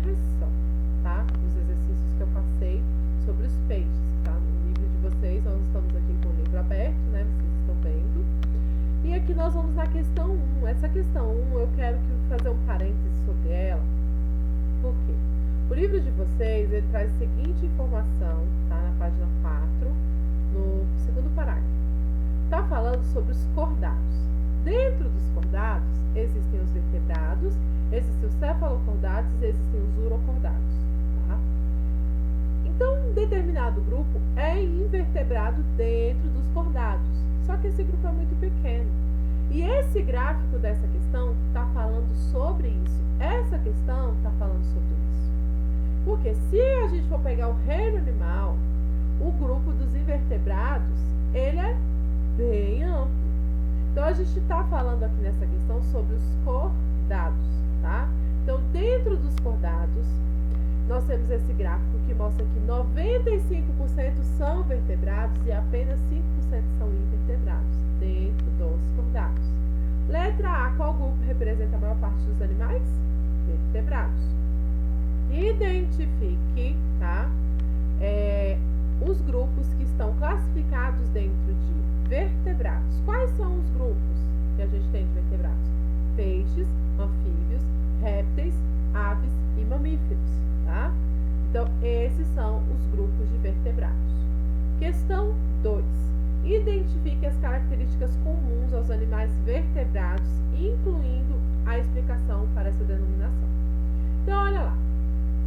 correção, tá? Os exercícios que eu passei sobre os peixes, tá? No livro de vocês, nós estamos aqui com o livro aberto, né? Vocês estão vendo. E aqui nós vamos na questão 1. Essa questão 1 eu quero fazer um parênteses sobre ela. Por quê? O livro de vocês, ele traz a seguinte informação, tá? Na página 4, no segundo parágrafo. Tá falando sobre os cordados. Dentro dos cordados, existem os vertebrados, existem os cefalocordados e existem os urocordados, tá? Então, um determinado grupo é invertebrado dentro dos cordados, só que esse grupo é muito pequeno. E esse gráfico dessa questão está falando sobre isso. Essa questão está falando sobre isso. Porque se a gente for pegar o reino animal, o grupo dos invertebrados, ele é bem amplo. Então, a gente está falando aqui nessa questão sobre os cordados, tá? Então, dentro dos cordados, nós temos esse gráfico que mostra que 95% são vertebrados e apenas 5% são invertebrados dentro dos cordados. Letra A, qual grupo representa a maior parte dos animais? Vertebrados. Identifique, tá? Os grupos que estão classificados dentro de vertebrados. Quais são os grupos que a gente tem de vertebrados? Peixes, anfíbios, répteis, aves e mamíferos, tá? Então, esses são os grupos de vertebrados. Questão 2. Identifique as características comuns aos animais vertebrados, incluindo a explicação para essa denominação. Então, olha lá.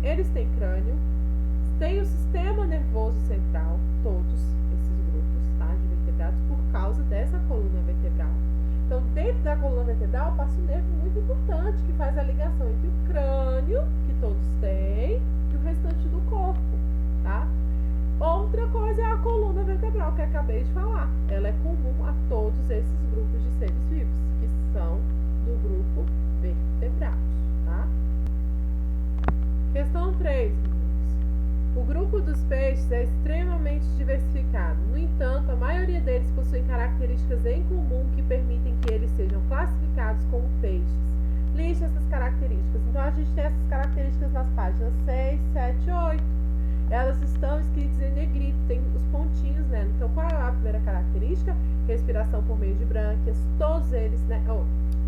Eles têm crânio, têm o sistema nervoso central, todos esses grupos, tá, de vertebrados, por causa dessa coluna vertebral. Então, dentro da coluna vertebral passa um nervo muito importante que faz a ligação entre o crânio, que todos têm, e o restante do corpo, tá? Outra coisa é a coluna vertebral, que eu acabei de falar. Ela é comum a todos esses grupos de seres vivos, que são do grupo vertebrados, tá? Questão 3. O grupo dos peixes é extremamente diversificado. No entanto, a maioria deles possuem características em comum que permitem que eles sejam classificados como peixes. Liste essas características. Então, a gente tem essas características nas páginas 6, 7 e 8. Elas estão escritas em negrito, tem os pontinhos nela. Então, qual é a primeira característica? Respiração por meio de brânquias. Todos eles, né?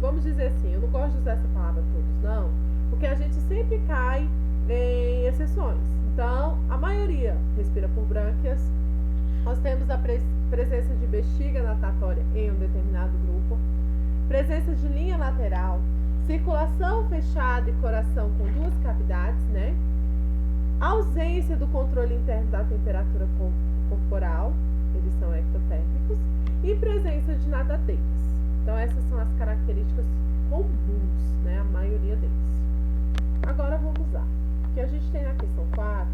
Vamos dizer assim, eu não gosto de usar essa palavra todos, não. Porque a gente sempre cai em exceções. Então, a maioria respira por brânquias. Nós temos a presença de bexiga natatória em um determinado grupo, presença de linha lateral, circulação fechada e coração com 2 cavidades, né? Ausência do controle interno da temperatura corporal, eles são ectotérmicos, e presença de nadadeiras. Então, essas são as características comuns, né? A maioria deles. Agora, vamos lá. O que a gente tem na questão 4,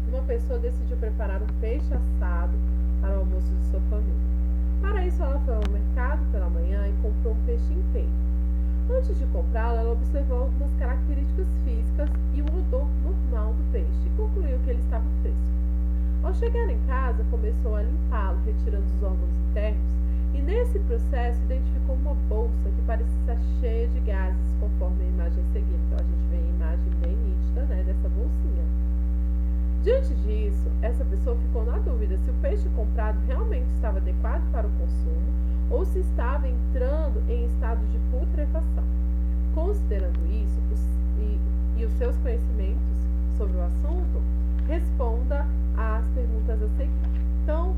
uma pessoa decidiu preparar um peixe assado para o almoço de sua família. Para isso, ela foi ao mercado pela manhã e comprou um peixe inteiro. Antes de comprá-lo, ela observou algumas características físicas e o odor normal do peixe e concluiu que ele estava fresco. Ao chegar em casa, começou a limpá-lo, retirando os órgãos internos, e nesse processo identificou uma bolsa que parecia estar cheia de gases, conforme a imagem a seguir. Então, a gente vê a imagem bem nítida, né, dessa bolsinha. Diante disso, essa pessoa ficou na dúvida se o peixe comprado realmente estava adequado para o consumo ou se estava entrando em estado de putrefação. Considerando isso e os seus conhecimentos sobre o assunto, responda às perguntas a seguir. Então,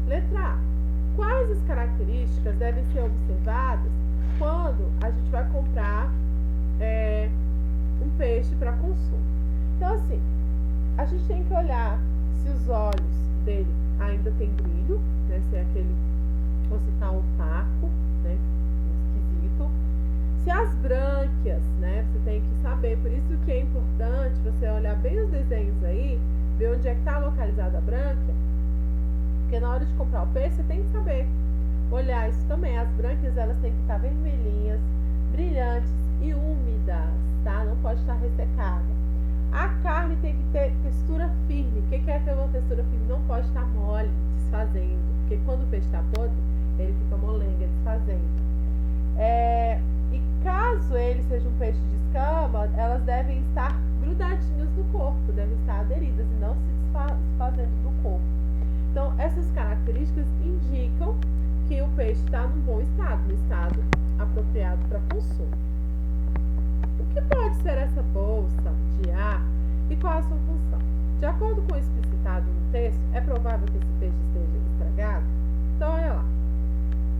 letra A. Quais as características devem ser observadas quando a gente vai comprar um peixe para consumo? Então, assim, a gente tem que olhar se os olhos dele ainda tem brilho, né? Se é aquele, ou se está opaco, né? Esquisito. Se as brânquias, né? Você tem que saber, por isso que é importante você olhar bem os desenhos aí, ver onde é que está localizada a brânquia, porque na hora de comprar o peixe você tem que saber olhar isso também. As brânquias, elas têm que estar vermelhinhas, brilhantes e úmidas, tá? Não pode estar ressecada. A carne tem que ter textura firme. O que é ter uma textura firme? Não pode estar mole, desfazendo. Porque quando o peixe está podre, ele fica molenga, desfazendo. E caso ele seja um peixe de escama, elas devem estar grudadinhas no corpo, devem estar aderidas e não se desfazendo do corpo. Então, essas características indicam que o peixe está num bom estado, no estado apropriado para consumo. O que pode ser essa bolsa de ar e qual a sua função? De acordo com o explicitado no texto, é provável que esse peixe esteja estragado? Então, olha lá.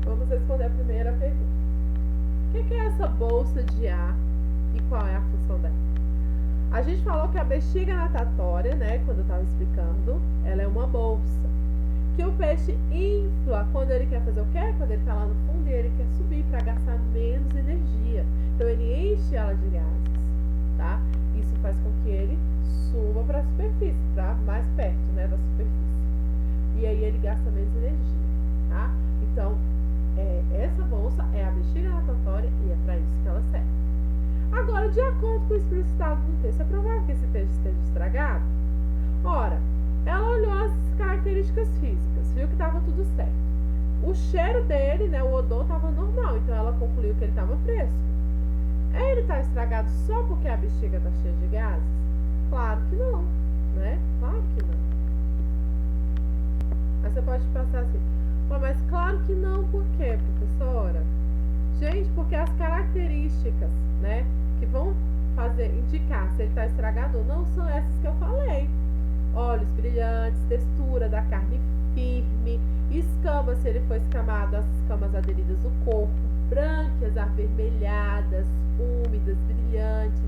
Vamos responder a primeira pergunta. O que é essa bolsa de ar e qual é a função dela? A gente falou que a bexiga natatória, né, quando eu estava explicando, ela é uma bolsa. Que o peixe infla quando ele quer fazer o quê? Quando ele está lá no fundo e ele quer subir para gastar menos energia. Então, ele enche ela de gases, tá? Isso faz com que ele suba para a superfície, para mais perto, né, da superfície. E aí ele gasta menos energia, tá? Então, essa bolsa é a bexiga natatória e é para isso que ela serve. Agora, de acordo com o explicitado no texto, é provável que esse peixe esteja estragado? Ora, ela olhou as características físicas, viu que estava tudo certo. O cheiro dele, né, o odor estava normal, então ela concluiu que ele estava fresco. Ele está estragado só porque a bexiga está cheia de gases? Claro que não, né? Claro que não. Aí você pode pensar assim, mas claro que não, por quê, professora? Gente, porque as características, né, que vão indicar se ele está estragado ou não são essas que eu falei. Olhos brilhantes, textura da carne firme, escamas, se ele for escamado, as escamas aderidas no corpo, brânquias avermelhadas, úmidas, brilhantes.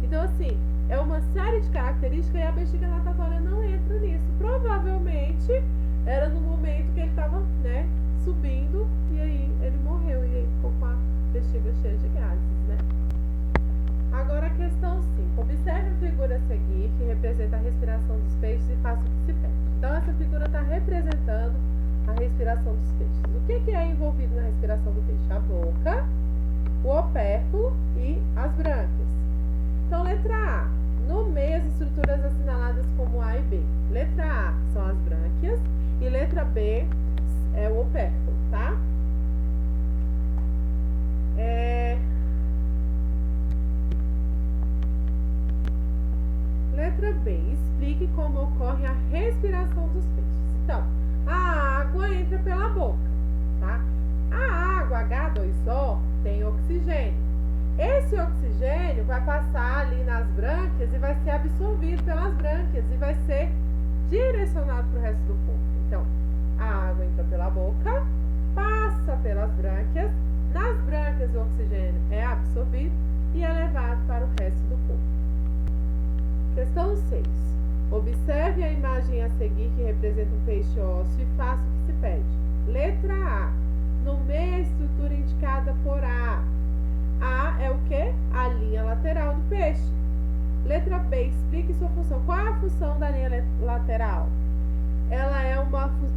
Então, assim, é uma série de características e a bexiga natatória não entra nisso. Provavelmente era no momento que ele estava, né, subindo e aí ele morreu e aí ficou com a bexiga cheia de gases, né? Agora a questão 5. Observe a figura a seguir que representa a respiração dos peixes e faça o que se pede. Então essa figura está representando a respiração dos peixes. O que é envolvido na respiração do peixe? A boca, o opérculo e as brânquias. Então letra A. Nomeie as estruturas assinaladas como A e B. Letra A são as brânquias e letra B é o opérculo, tá? Letra B. Explique como ocorre a respiração dos peixes. Então, a água entra pela boca, tá? A água H2O tem oxigênio. Esse oxigênio vai passar ali nas brânquias e vai ser absorvido pelas brânquias e vai ser direcionado para o resto do corpo. Então, a água entra pela boca, passa pelas brânquias, nas brânquias o oxigênio é absorvido e é levado para o resto do corpo. Questão 6. Observe a imagem a seguir que representa um peixe ósseo e faça o que se pede. Letra A. Nomeie a estrutura indicada por A. A é o que? A linha lateral do peixe. Letra B. Explique sua função. Qual é a função da linha lateral? Ela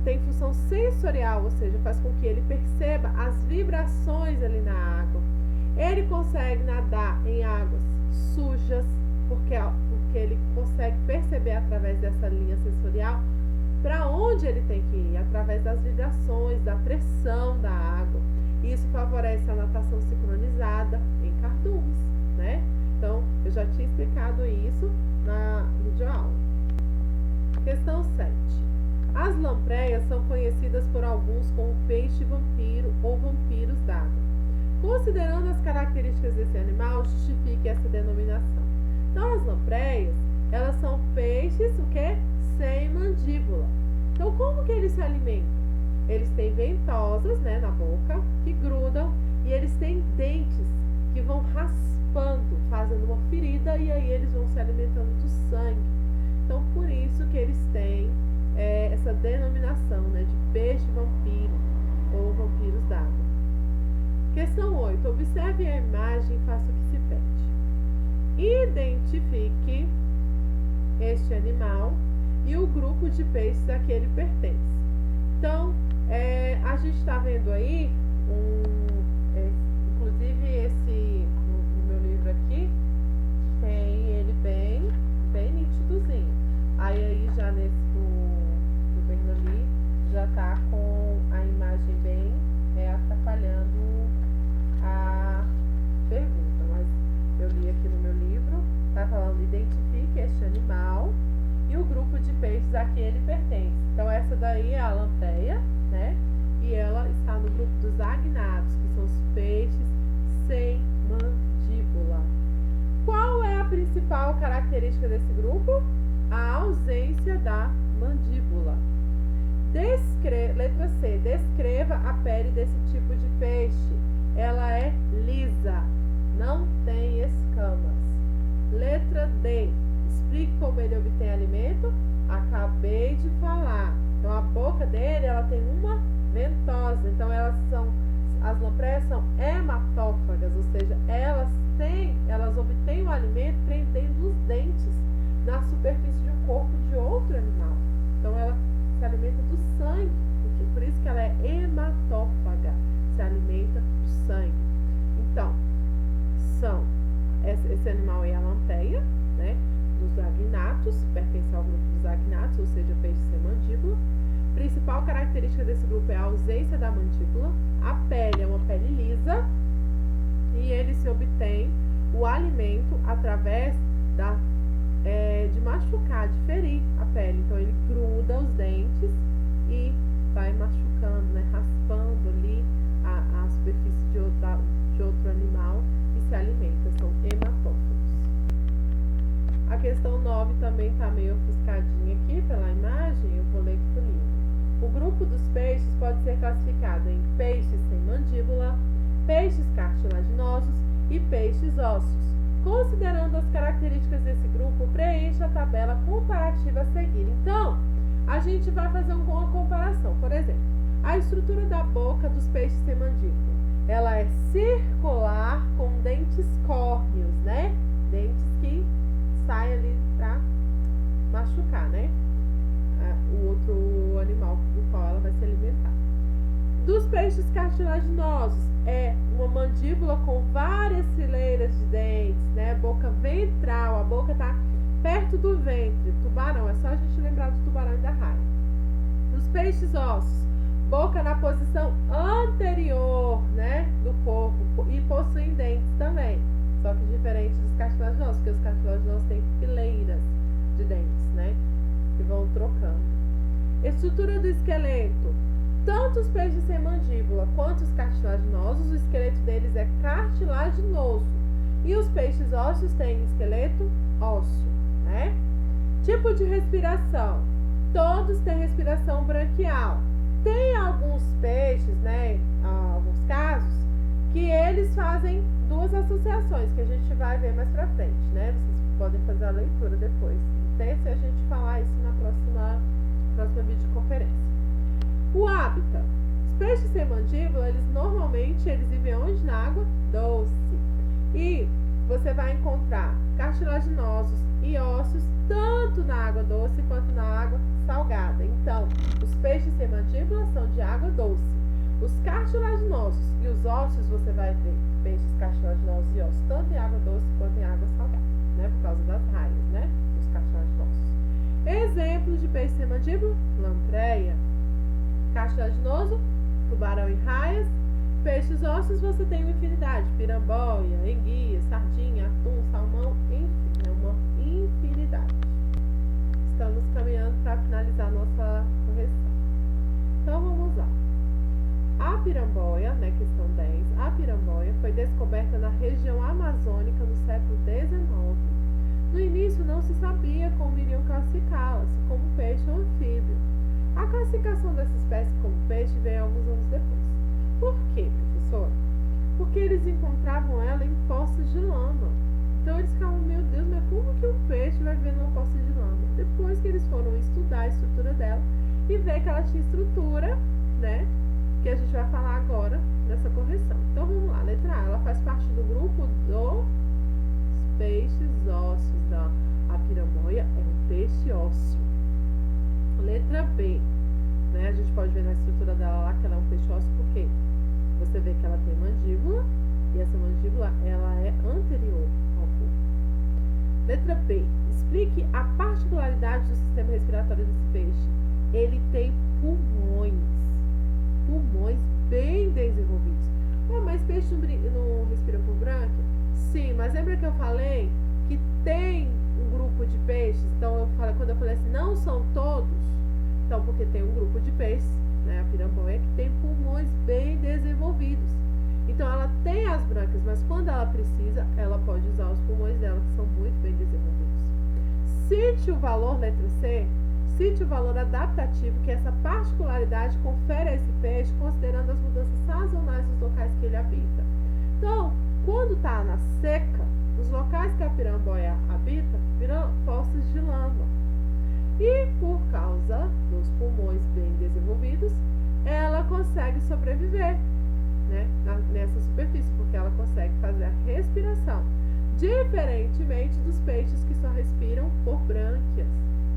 tem função sensorial, ou seja, faz com que ele perceba as vibrações ali na água. Ele consegue nadar em águas sujas, porque ele consegue perceber através dessa linha sensorial para onde ele tem que ir, através das vibrações, da pressão da água. Isso favorece a natação sincronizada em cardumes, né? Então, eu já tinha explicado isso na videoaula. Questão 7. As lampreias são conhecidas por alguns como peixe vampiro ou vampiros d'água. Considerando as características desse animal, justifique essa denominação. Então, as lampreias, elas são peixes, o quê? Sem mandíbula. Então, como que eles se alimentam? Eles têm ventosas, né, na boca, que grudam, e eles têm dentes que vão raspando, fazendo uma ferida, e aí eles vão se alimentando do sangue. Então, por isso que eles têm essa denominação, né, de peixe vampiro ou vampiros d'água. Questão 8. Observe a imagem e faça o que se pede. Identifique este animal e o grupo de peixes a que ele pertence. Então, a gente está vendo aí, inclusive no meu livro aqui, tem ele bem nitidozinho. Aí já nesse do Bernoli, já está com a imagem bem atrapalhando a pergunta. Mas eu li aqui no meu livro que ele pertence. Então essa daí é a lampreia, né? E ela está no grupo dos agnatos, que são os peixes sem mandíbula. Qual é a principal característica desse grupo? A ausência da mandíbula. Letra C. Descreva a pele desse tipo de peixe. Ela é lisa, não tem escamas. Letra D. Explique como ele obtém alimento. Acabei de falar. Então a boca dele, ela tem uma ventosa. Então as lampreias são hematófagas, ou seja, elas obtêm o alimento prendendo os dentes na superfície de um corpo de outro animal. Então ela se alimenta do sangue, por isso que ela é hematófaga, se alimenta do sangue. Então, esse animal é a lampreia, né, dos agnatos, pertence ao grupo dos agnatos, ou seja, peixe sem mandíbula. Principal característica desse grupo é a ausência da mandíbula. A pele é uma pele lisa e ele se obtém o alimento através de machucar, de ferir a pele. Então ele gruda os dentes e vai machucando, né, raspando ali a superfície de outro animal e se alimenta. São hematófagos. A questão 9 também está meio ofuscadinha aqui pela imagem, eu vou ler aqui do livro. O grupo dos peixes pode ser classificado em peixes sem mandíbula, peixes cartilaginosos e peixes ósseos. Considerando as características desse grupo, preencha a tabela comparativa a seguir. Então, a gente vai fazer uma comparação. Por exemplo, a estrutura da boca dos peixes sem mandíbula. Ela é circular com dentes córneos, né? Dentes que saem ali para machucar, né? O outro animal do qual ela vai se alimentar. Dos peixes cartilaginosos, é uma mandíbula com várias fileiras de dentes, né? Boca ventral, a boca está perto do ventre. Tubarão, é só a gente lembrar do tubarão e da raia. Dos peixes ossos, boca na posição anterior, né, do corpo e possuem dentes também. Só que diferente dos cartilaginosos, porque os cartilaginosos têm fileiras de dentes, né, que vão trocando. Estrutura do esqueleto. Tanto os peixes sem mandíbula quanto os cartilaginosos, o esqueleto deles é cartilaginoso. E os peixes ósseos têm esqueleto ósseo, né? Tipo de respiração. Todos têm respiração branquial. Tem alguns peixes, né, alguns casos, que eles fazem duas associações, que a gente vai ver mais pra frente, né? Vocês podem fazer a leitura depois. Até se a gente falar isso na próxima videoconferência. O hábitat. Os peixes sem mandíbula, normalmente vivem onde? Na água doce. E você vai encontrar cartilaginosos e ossos tanto na água doce quanto na água salgada. Então, os peixes sem mandíbula são de água doce. Os cartilaginosos e os ossos, você vai ver peixes cartilaginosos e ossos tanto em água doce quanto em água salgada, né? Por causa das raias, né? Dos cartilaginosos. Exemplos de peixe sem mandíbula: lampreia. Cartilaginoso, tubarão e raias. Peixes ósseos você tem uma infinidade: piramboia, enguia, sardinha, atum, salmão, enfim, é uma infinidade. Estamos caminhando para finalizar nossa correção. Então vamos lá. A piramboia, né, questão 10, a piramboia foi descoberta na região amazônica no século XIX. No início não se sabia como iriam classificá-la, se como peixe ou anfíbio. A classificação dessa espécie como peixe veio alguns anos depois. Por quê, professora? Porque eles encontravam ela em poças de lama. Então eles ficavam, meu Deus, mas como que um peixe vai viver numa poça de lama? Depois que eles foram estudar a estrutura dela e ver que ela tinha estrutura, né, que a gente vai falar agora nessa correção. Então vamos lá, letra A, ela faz parte do grupo dos peixes ósseos. A piramboia é um peixe ósseo. Letra B, né, a gente pode ver na estrutura dela lá que ela é um peixe ósseo, porque você vê que ela tem mandíbula e essa mandíbula ela é anterior ao corpo. Letra B, explique a particularidade do sistema respiratório desse peixe. Ele tem pulmões bem desenvolvidos. Mas peixe não respira por brânquia? Sim, mas lembra que eu falei que tem um grupo de peixes Então, quando eu falei assim, não são todos, então porque tem um grupo de peixes, né, a piramboia, que tem pulmões bem desenvolvidos. Então, ela tem as brânquias, mas quando ela precisa, ela pode usar os pulmões dela, que são muito bem desenvolvidos. Cite o valor, letra C, cite o valor adaptativo que essa particularidade confere a esse peixe, considerando as mudanças sazonais dos locais que ele habita. Então, quando está na seca, os locais que a piramboia habita viram poços de lama. E por causa dos pulmões bem desenvolvidos, ela consegue sobreviver, né, nessa superfície, porque ela consegue fazer a respiração, diferentemente dos peixes que só respiram por brânquias,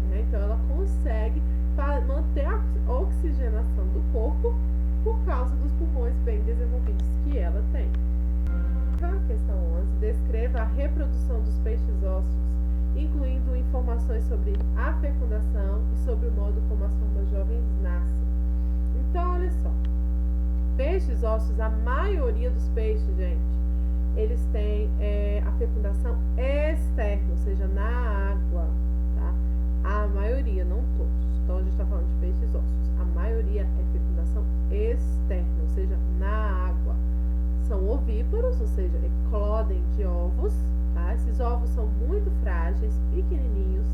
né? Então ela consegue manter a oxigenação do corpo por causa dos pulmões bem desenvolvidos que ela tem. Questão 11. Descreva a reprodução dos peixes ósseos, incluindo informações sobre a fecundação e sobre o modo como as formas jovens nascem. Então, olha só. Peixes ósseos, a maioria dos peixes, gente, eles têm a fecundação externa, ou seja, na água, tá? A maioria, não todos. Então, a gente está falando de peixes ósseos. A maioria é fecundação externa, ou seja, na água. São ovíparos, ou seja, eclodem de ovos, tá? Esses ovos são muito frágeis, pequenininhos,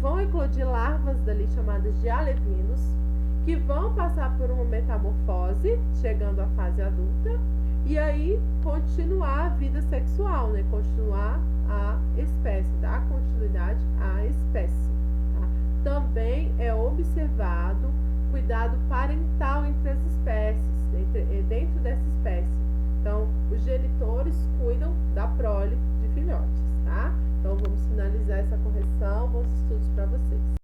vão eclodir larvas dali chamadas de alevinos, que vão passar por uma metamorfose, chegando à fase adulta, e aí continuar a vida sexual, né? Continuar a espécie, dar continuidade à espécie, tá? Também é observado cuidado parental entre as espécies, dentro dessa espécie. Então, os genitores cuidam da prole de filhotes, tá? Então, vamos finalizar essa correção, bons estudos para vocês.